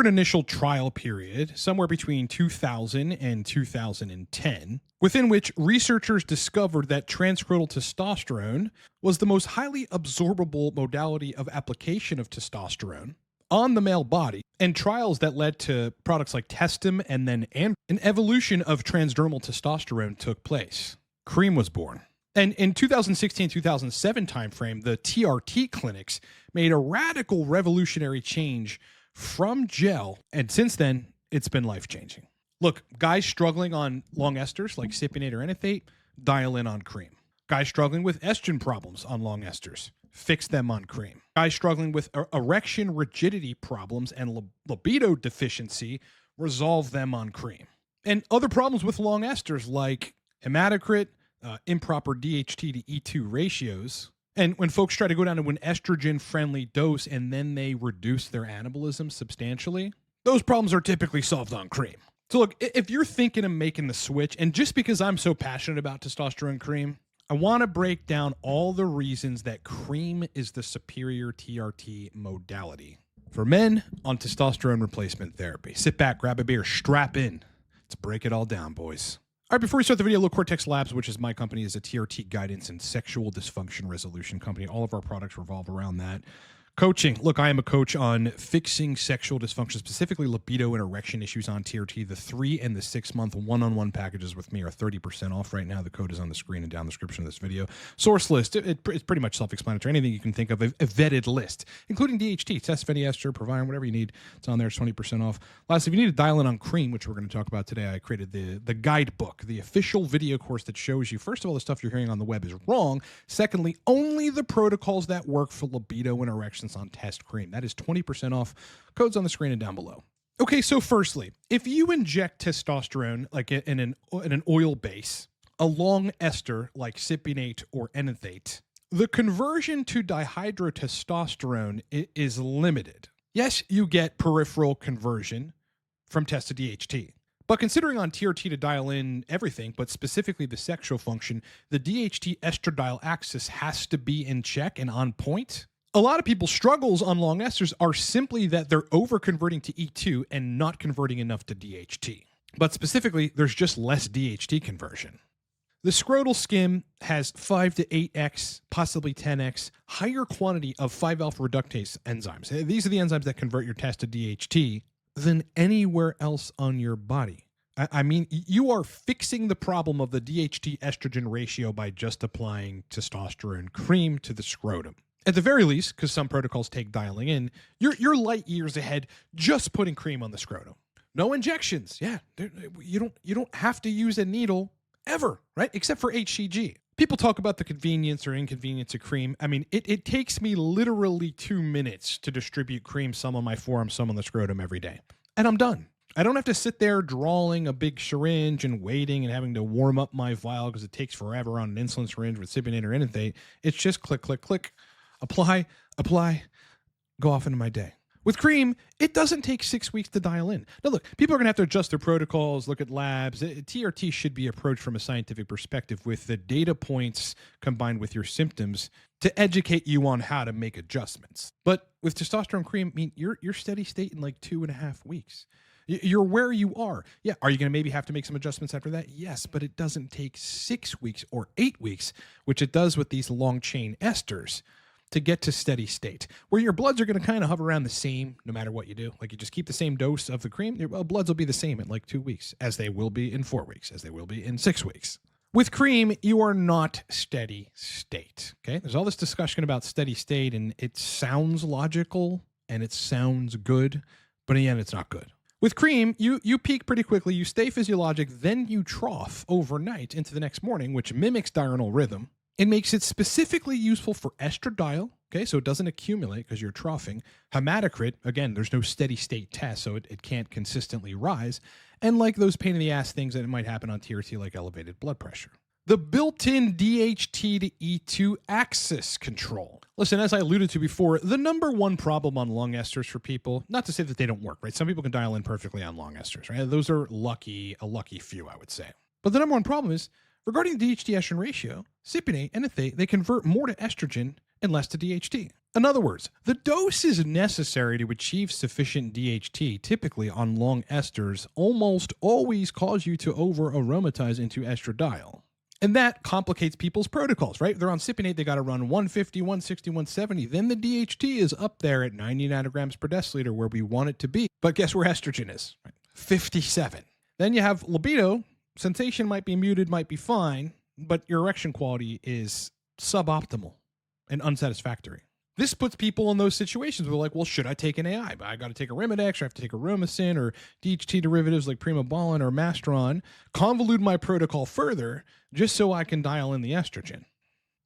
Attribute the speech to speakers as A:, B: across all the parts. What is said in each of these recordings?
A: an initial trial period somewhere between 2000 and 2010, within which researchers discovered that transcrotal testosterone was the most highly absorbable modality of application of testosterone on the male body, and trials that led to products like Testim and then an evolution of transdermal testosterone took place. Cream was born. And in 2016-2007 timeframe, the TRT clinics made a radical revolutionary change from gel, and since then, it's been life-changing. Look, guys struggling on long esters like Cypionate or Anabolism, dial in on Cream. Guys struggling with estrogen problems on long esters, fix them on Cream. Guys struggling with erection rigidity problems and libido deficiency, resolve them on Cream. And other problems with long esters like hematocrit, improper DHT to E2 ratios, and when folks try to go down to an estrogen-friendly dose and then they reduce their anabolism substantially, those problems are typically solved on Cream. So look, if you're thinking of making the switch, and just because I'm so passionate about testosterone Cream, I want to break down all the reasons that Cream is the superior TRT modality for men on testosterone replacement therapy. Sit back, grab a beer, strap in. Let's break it all down, boys. All right, before we start the video, look, Cortex Labs, which is my company, is a TRT guidance and sexual dysfunction resolution company. All of our products revolve around that. Coaching. Look, I am a coach on fixing sexual dysfunction, specifically libido and erection issues on TRT. The 3 and the 6 month one-on-one packages with me are 30% off right now. The code is on the screen and down the description of this video. Source list. It's pretty much self-explanatory. Anything you can think of, a vetted list, including DHT, test ester, Provine, whatever you need. It's on there. It's 20% off. Last, if you need to dial in on Cream, which we're going to talk about today, I created the guidebook, the official video course that shows you, first of all, the stuff you're hearing on the web is wrong. Secondly, only the protocols that work for libido and erection on Test Cream. That is 20% off. Code's on the screen and down below. Okay, so firstly, if you inject testosterone like in an oil base, a long ester like Cypionate or Enanthate, the conversion to dihydrotestosterone is limited. Yes, you get peripheral conversion from test to DHT. But considering on TRT to dial in everything, but specifically the sexual function, the DHT estradiol axis has to be in check and on point. A lot of people's struggles on long esters are simply that they're over-converting to E2 and not converting enough to DHT. But specifically, there's just less DHT conversion. The scrotal skim has 5 to 8x, possibly 10x, higher quantity of 5-alpha reductase enzymes. These are the enzymes that convert your test to DHT than anywhere else on your body. I mean, you are fixing the problem of the DHT estrogen ratio by just applying testosterone cream to the scrotum. At the very least, because some protocols take dialing in, you're light years ahead just putting cream on the scrotum. No injections. Yeah, you don't have to use a needle ever, right? Except for HCG. People talk about the convenience or inconvenience of cream. I mean, it takes me literally 2 minutes to distribute cream, some on my forearm, some on the scrotum every day. And I'm done. I don't have to sit there drawing a big syringe and waiting and having to warm up my vial because it takes forever on an insulin syringe with Cypionate or Enanthate. It's just click, click, click. Apply, go off into my day. With Cream, it doesn't take 6 weeks to dial in. Now look, people are going to have to adjust their protocols, look at labs. TRT should be approached from a scientific perspective with the data points combined with your symptoms to educate you on how to make adjustments. But with testosterone Cream, I mean, you're steady state in like 2.5 weeks. You're where you are. Yeah, are you going to maybe have to make some adjustments after that? Yes, but it doesn't take 6 weeks or 8 weeks, which it does with these long chain esters, to get to steady state, where your bloods are going to kind of hover around the same no matter what you do. Like you just keep the same dose of the cream, your bloods will be the same in like 2 weeks, as they will be in 4 weeks, as they will be in 6 weeks. With Cream, you are not steady state, okay? There's all this discussion about steady state, and it sounds logical, and it sounds good, but in the end, it's not good. With Cream, you peak pretty quickly, you stay physiologic, then you trough overnight into the next morning, which mimics diurnal rhythm. It makes it specifically useful for estradiol, okay, so it doesn't accumulate because you're troughing. Hematocrit, again, there's no steady state test, so it can't consistently rise. And like those pain in the ass things that might happen on TRT, like elevated blood pressure. The built-in DHT to E2 axis control. Listen, as I alluded to before, the number one problem on long esters for people, not to say that they don't work, right? Some people can dial in perfectly on long esters, right? Those are a lucky few, I would say. But the number one problem is, regarding the DHT estrogen ratio, Cypionate and Enanthate, they convert more to estrogen and less to DHT. In other words, the doses necessary to achieve sufficient DHT, typically on long esters, almost always cause you to over-aromatize into estradiol. And that complicates people's protocols, right? They're on Cypionate, they got to run 150, 160, 170. Then the DHT is up there at 90 nanograms per deciliter where we want it to be. But guess where estrogen is? 57. Then you have libido. Sensation might be muted, might be fine, but your erection quality is suboptimal and unsatisfactory. This puts people in those situations where they're like, well, should I take an AI? I got to take Arimidex, or I have to take Aromacin, or DHT derivatives like Primobolan or Masteron, convolute my protocol further just so I can dial in the estrogen.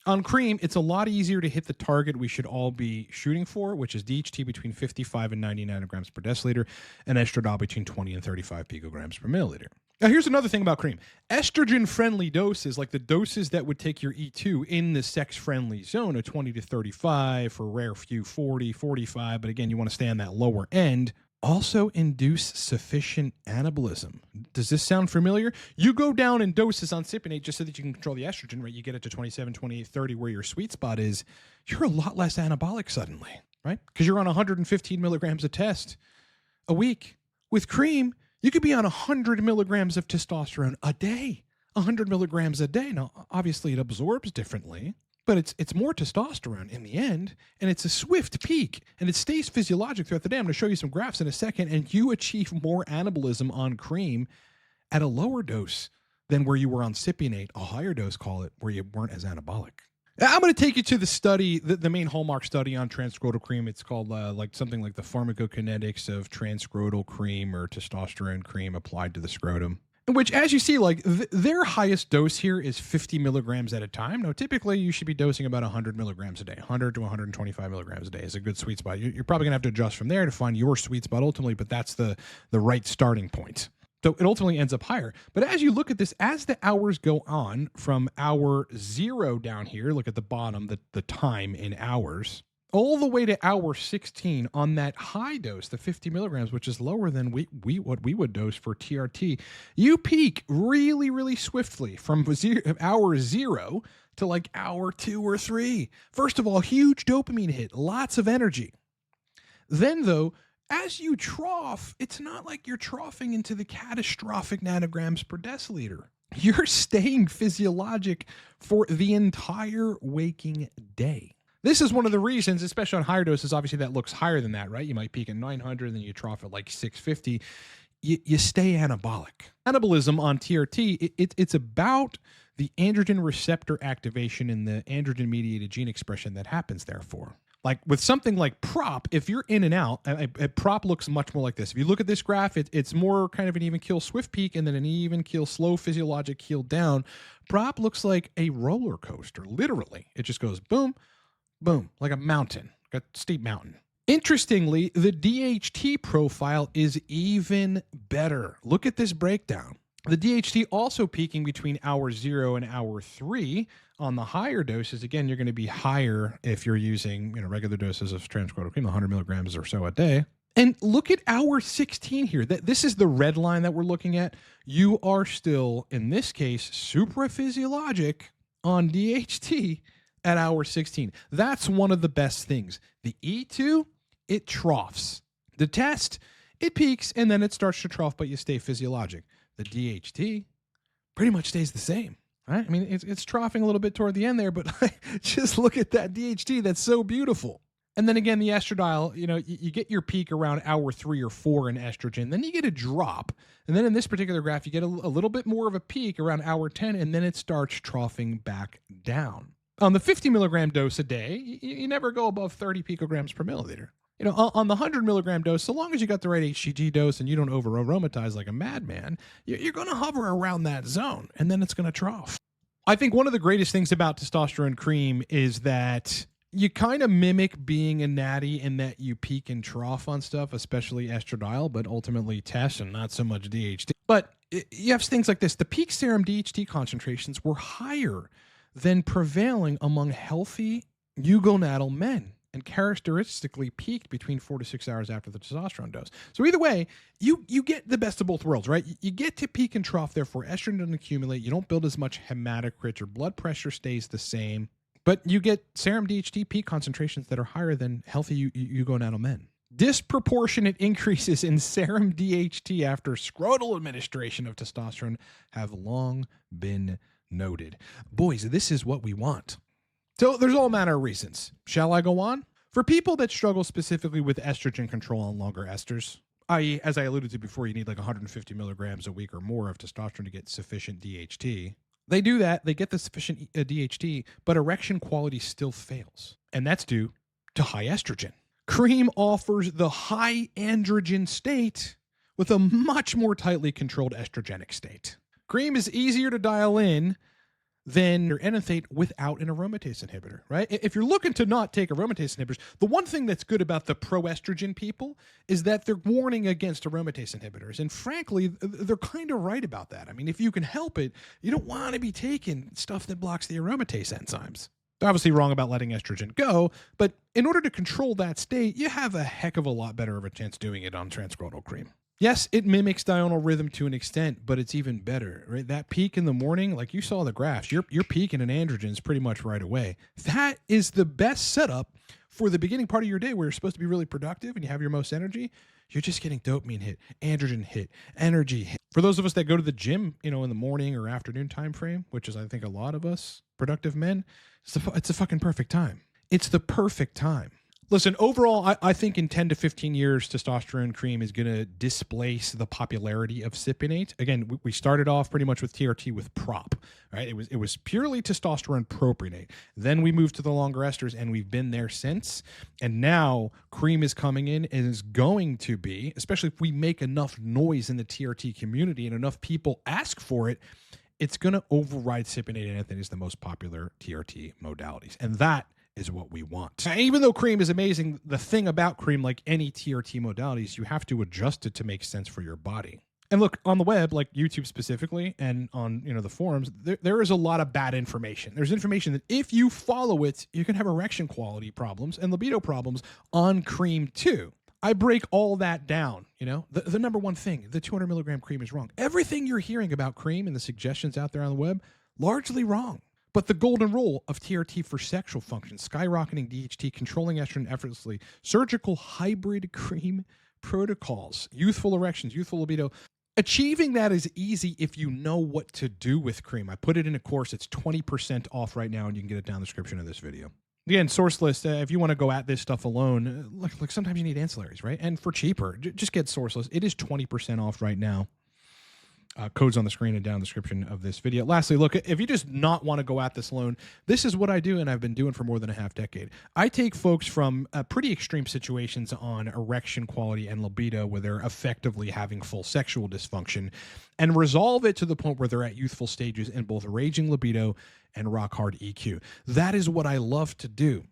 A: On cream, it's a lot easier to hit the target we should all be shooting for, which is DHT between 55 and 90 nanograms per deciliter, and estradiol between 20 and 35 picograms per milliliter. Now, here's another thing about cream. Estrogen-friendly doses, like the doses that would take your E2 in the sex-friendly zone of 20 to 35, for rare few 40, 45, but again, you want to stay on that lower end, also induce sufficient anabolism. Does this sound familiar? You go down in doses on Cypionate just so that you can control the estrogen rate. You get it to 27, 28, 30, where your sweet spot is. You're a lot less anabolic suddenly, right? Because you're on 115 milligrams of test a week. With cream, you could be on 100 milligrams of testosterone a day. 100 milligrams a day. Now, obviously, it absorbs differently, but it's more testosterone in the end, and it's a swift peak, and it stays physiologic throughout the day. I'm going to show you some graphs in a second, and you achieve more anabolism on cream at a lower dose than where you were on Cypionate, a higher dose, call it, where you weren't as anabolic. I'm going to take you to the study, the main Hallmark study on transcrotal cream. It's called something like the Pharmacokinetics of transcrotal cream or testosterone cream applied to the scrotum. In which, as you see, their highest dose here is 50 milligrams at a time. Now, typically, you should be dosing about 100 milligrams a day. 100 to 125 milligrams a day is a good sweet spot. You're probably going to have to adjust from there to find your sweet spot ultimately, but that's the right starting point. So it ultimately ends up higher. But as you look at this, as the hours go on from hour 0 down here, look at the bottom, the time in hours, all the way to hour 16 on that high dose, the 50 milligrams, which is lower than what we would dose for TRT, you peak really, really swiftly from hour 0 to like hour 2 or 3. First of all, huge dopamine hit, lots of energy. Then, though, as you trough, it's not like you're troughing into the catastrophic nanograms per deciliter. You're staying physiologic for the entire waking day. This is one of the reasons, especially on higher doses, obviously that looks higher than that, right? You might peak at 900, then you trough at like 650. You stay anabolic. Anabolism on TRT, it's about the androgen receptor activation and the androgen-mediated gene expression that happens therefore. Like with something like prop, if you're in and out, a prop looks much more like this. If you look at this graph, it's more kind of an even keel swift peak and then an even keel slow physiologic keel down. Prop looks like a roller coaster, literally. It just goes boom, boom, like a mountain, like a steep mountain. Interestingly, the DHT profile is even better. Look at this breakdown. The DHT also peaking between hour 0 and hour 3 on the higher doses. Again, you're going to be higher if you're using regular doses of transcrotal cream, 100 milligrams or so a day. And look at hour 16 here. This is the red line that we're looking at. You are still, in this case, supraphysiologic on DHT at hour 16. That's one of the best things. The E2, it troughs. The test, it peaks and then it starts to trough, but you stay physiologic. The DHT pretty much stays the same, right? I mean, it's troughing a little bit toward the end there, but just look at that DHT. That's so beautiful. And then again, the estradiol, you get your peak around hour 3 or 4 in estrogen. Then you get a drop. And then in this particular graph, you get a little bit more of a peak around hour 10, and then it starts troughing back down. On the 50 milligram dose a day, you never go above 30 picograms per milliliter. On the 100 milligram dose, so long as you got the right HCG dose and you don't over-aromatize like a madman, you're going to hover around that zone, and then it's going to trough. I think one of the greatest things about testosterone cream is that you kind of mimic being a natty in that you peak and trough on stuff, especially estradiol, but ultimately test and not so much DHT. But you have things like this. The peak serum DHT concentrations were higher than prevailing among healthy eugonadal men, and characteristically peaked between 4 to 6 hours after the testosterone dose. So either way, you get the best of both worlds, right? You get to peak and trough, therefore estrogen doesn't accumulate, you don't build as much hematocrit, your blood pressure stays the same, but you get serum DHT peak concentrations that are higher than healthy eugonadal men. Disproportionate increases in serum DHT after scrotal administration of testosterone have long been noted. Boys, this is what we want. So there's all manner of reasons. Shall I go on? For people that struggle specifically with estrogen control on longer esters, i.e., as I alluded to before, you need like 150 milligrams a week or more of testosterone to get sufficient DHT. They do that, they get the sufficient DHT, but erection quality still fails. And that's due to high estrogen. Cream offers the high androgen state with a much more tightly controlled estrogenic state. Cream is easier to dial in than your enanthate without an aromatase inhibitor, right? If you're looking to not take aromatase inhibitors, the one thing that's good about the pro-estrogen people is that they're warning against aromatase inhibitors. And frankly, they're kind of right about that. I mean, if you can help it, you don't want to be taking stuff that blocks the aromatase enzymes. They're obviously wrong about letting estrogen go, but in order to control that state, you have a heck of a lot better of a chance doing it on transcrotal cream. Yes, it mimics diurnal rhythm to an extent, but it's even better, right? That peak in the morning, like you saw the graphs, you're peaking in androgens pretty much right away. That is the best setup for the beginning part of your day where you're supposed to be really productive and you have your most energy. You're just getting dopamine hit, androgen hit, energy hit. For those of us that go to the gym, in the morning or afternoon time frame, which is I think a lot of us productive men, it's a fucking perfect time. It's the perfect time. Listen, overall, I think in 10 to 15 years, testosterone cream is going to displace the popularity of Cypionate. Again, we started off pretty much with TRT with prop, right? It was purely testosterone propionate. Then we moved to the longer esters, and we've been there since. And now cream is coming in and is going to be, especially if we make enough noise in the TRT community and enough people ask for it, it's going to override Cypionate and Anthony as the most popular TRT modalities. And that is what we want. Now, even though cream is amazing, the thing about cream, like any TRT modalities, you have to adjust it to make sense for your body. And look, on the web, like YouTube specifically, and on the forums, there is a lot of bad information. There's information that if you follow it, you can have erection quality problems and libido problems on cream too. I break all that down. The number one thing, the 200 milligram cream is wrong. Everything you're hearing about cream and the suggestions out there on the web, largely wrong. But the golden rule of TRT for sexual function, skyrocketing DHT, controlling estrogen effortlessly, surgical hybrid cream protocols, youthful erections, youthful libido, achieving that is easy if you know what to do with cream. I put it in a course. It's 20% off right now, and you can get it down in the description of this video. Again, source list, if you want to go at this stuff alone, like sometimes you need ancillaries, right? And for cheaper, just get source list. It is 20% off right now. Codes on the screen and down in the description of this video. Lastly, look, if you just not want to go at this alone, this is what I do, and I've been doing for more than a half decade. I take folks from pretty extreme situations on erection quality and libido where they're effectively having full sexual dysfunction and resolve it to the point where they're at youthful stages in both raging libido and rock hard EQ. That is what I love to do.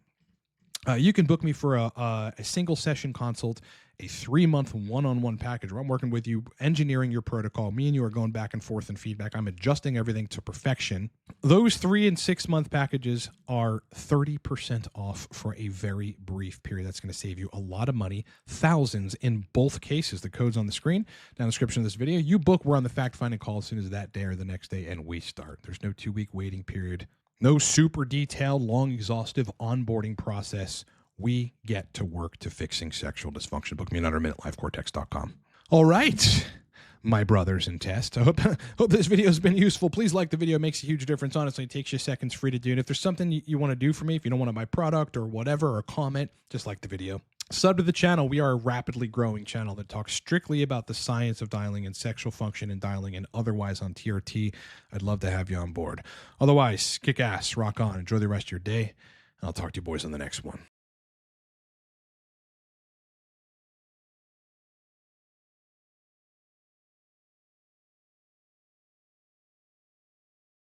A: You can book me for a single session consult, a 3-month one-on-one package where I'm working with you, engineering your protocol. Me and you are going back and forth in feedback. I'm adjusting everything to perfection. Those 3 and 6 month packages are 30% off for a very brief period. That's going to save you a lot of money, thousands in both cases. The code's on the screen, down in the description of this video. You book, we're on the fact-finding call as soon as that day or the next day, and we start. There's no 2-week waiting period. No super detailed, long, exhaustive onboarding process. We get to work to fixing sexual dysfunction. Book me in under a minute, livecortex.com. All right, my brothers in test. I hope this video has been useful. Please like the video. It makes a huge difference. Honestly, it takes you seconds free to do. And if there's something you want to do for me, if you don't want to buy product or whatever, or comment, just like the video. Sub to the channel. We are a rapidly growing channel that talks strictly about the science of dialing in sexual function and dialing in otherwise on TRT. I'd love to have you on board. Otherwise, kick ass, rock on, enjoy the rest of your day, and I'll talk to you boys on the next one.